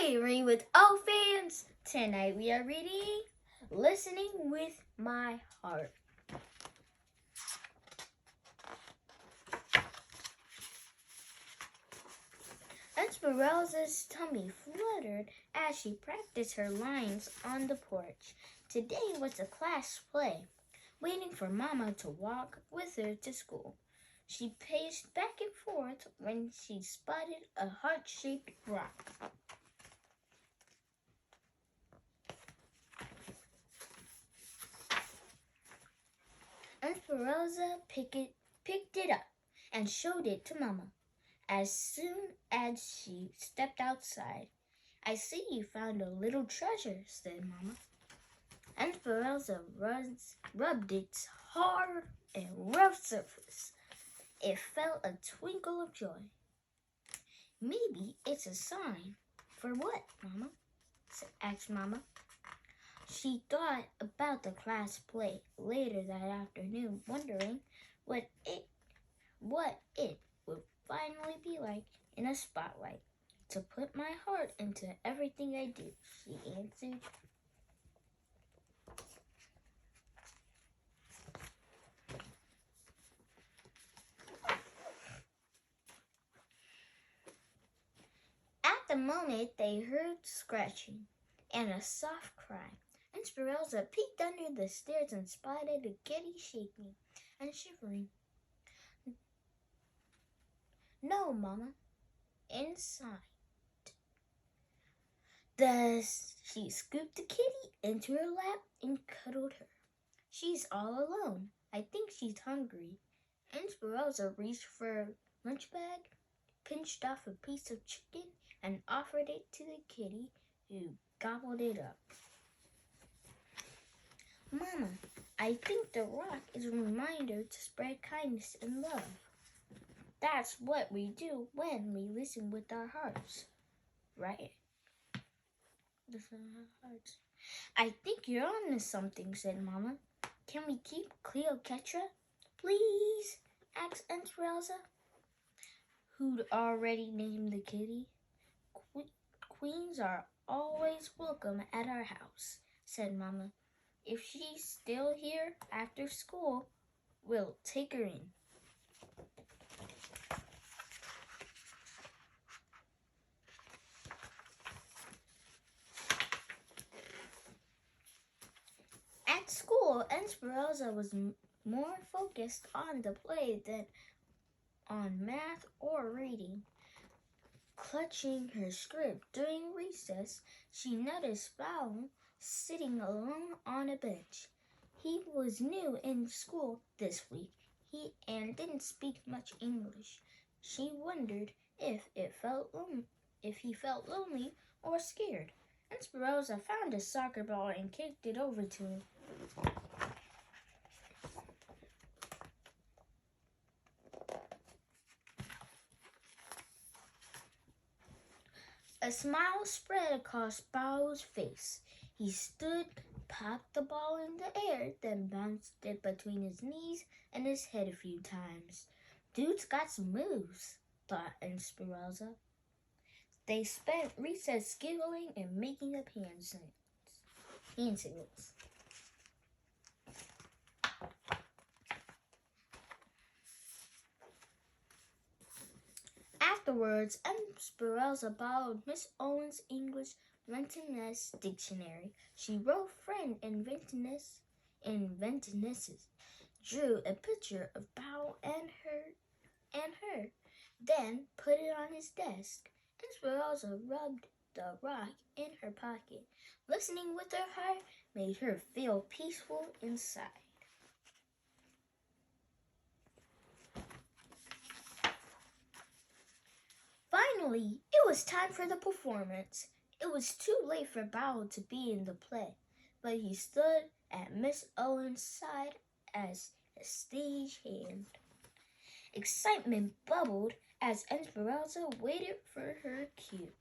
Hey, read with all fans. Tonight we are reading Listening with My Heart. Esperanza's tummy fluttered as she practiced her lines on the porch. Today was a class play, waiting for Mama to walk with her to school. She paced back and forth when she spotted a heart-shaped rock. Esperanza picked it up and showed it to Mama. As soon as she stepped outside, "I see you found a little treasure," said Mama. Esperanza rubbed its hard and rough surface. It felt a twinkle of joy. "Maybe it's a sign." "For what, Mama?" asked Mama. She thought about the class play later that afternoon, wondering what it would finally be like in a spotlight. "To put my heart into everything I do," she answered. At the moment, they heard scratching and a soft cry. Esperanza peeked under the stairs and spotted the kitty shaking and shivering. "No, Mama, inside." She scooped the kitty into her lap and cuddled her. "She's all alone. I think she's hungry." Esperanza reached for her lunch bag, pinched off a piece of chicken, and offered it to the kitty, who gobbled it up. "Mama, I think the rock is a reminder to spread kindness and love. That's what we do when we listen with our hearts, right?" "I think you're on to something," said Mama. "Can we keep Cleopatra, please?" asked Esperanza, who'd already named the kitty. Queens are always welcome at our house," said Mama. "If she's still here after school, we'll take her in." At school, Esperanza was more focused on the play than on math or reading. Clutching her script during recess, she noticed Bao sitting alone on a bench. He was new in school this week and didn't speak much English. She wondered if he felt lonely or scared. Esperanza found a soccer ball and kicked it over to him. A smile spread across Bao's face. He stood, popped the ball in the air, then bounced it between his knees and his head a few times. "Dude's got some moves," thought Esperanza. They spent recess giggling and making up hand signals. Afterwards, Esperanza borrowed Miss Owen's English Ventiness dictionary. She wrote "friend" in Ventiness's, drew a picture of Bao and her, then put it on his desk. Esperanza rubbed the rock in her pocket. Listening with her heart made her feel peaceful inside. Finally, it was time for the performance. It was too late for Bao to be in the play, but he stood at Miss Owen's side as a stagehand. Excitement bubbled as Esperanza waited for her cue.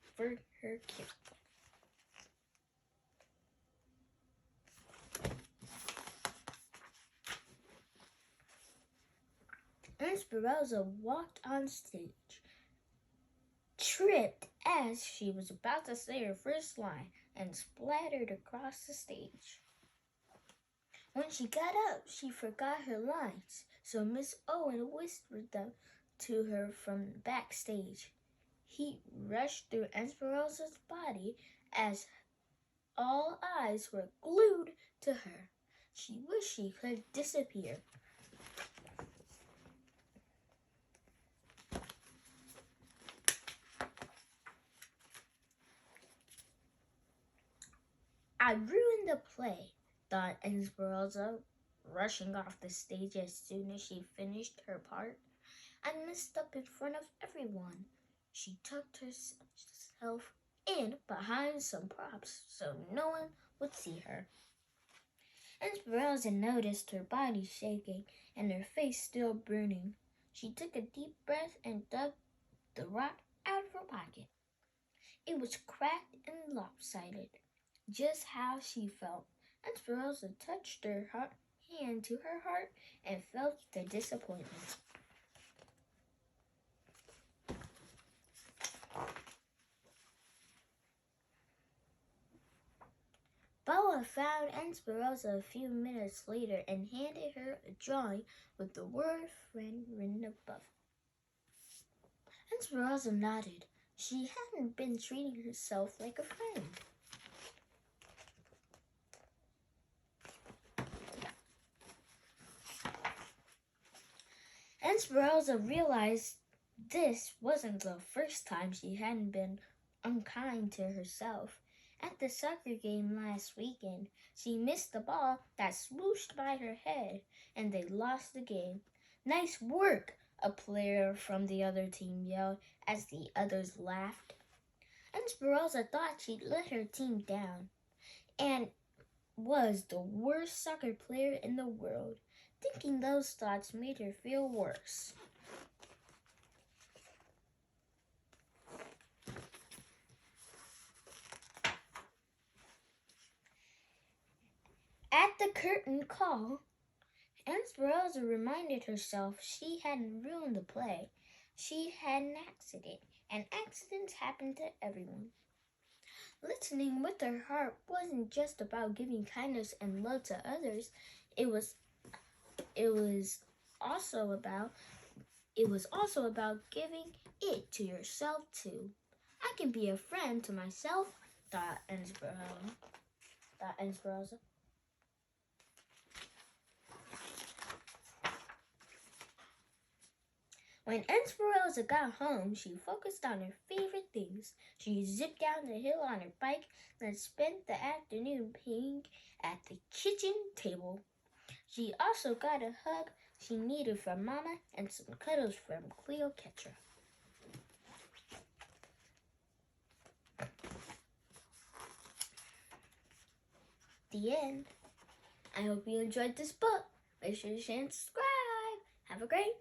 Esperanza walked on stage, tripped as she was about to say her first line and splattered across the stage. When she got up, she forgot her lines, so Miss Owen whispered them to her from backstage. Heat rushed through Esperanza's body as all eyes were glued to her. She wished she could disappear. I ruined the play, thought Esperanza, rushing off the stage as soon as she finished her part. I messed up in front of everyone. She tucked herself in behind some props so no one would see her. Esperanza noticed her body shaking and her face still burning. She took a deep breath and dug the rock out of her pocket. It was cracked and lopsided, just how she felt. Esperanza touched her hand to her heart and felt the disappointment. Bella found Esperanza a few minutes later and handed her a drawing with the word friend written above. Esperanza nodded. She hadn't been treating herself like a friend. Esperanza realized this wasn't the first time she hadn't been unkind to herself. At the soccer game last weekend, she missed the ball that swooshed by her head, and they lost the game. "Nice work," a player from the other team yelled as the others laughed. Esperanza thought she'd let her team down and was the worst soccer player in the world. Thinking those thoughts made her feel worse. At the curtain call, Esperanza reminded herself she hadn't ruined the play. She had an accident, and accidents happen to everyone. Listening with her heart wasn't just about giving kindness and love to others. It was also about giving it to yourself too. I can be a friend to myself, thought Esperanza. When Esperanza got home, she focused on her favorite things. She zipped down the hill on her bike, then spent the afternoon playing at the kitchen table. She also got a hug she needed from Mama and some cuddles from Cleopatra. The end. I hope you enjoyed this book. Make sure to share and subscribe. Have a great night.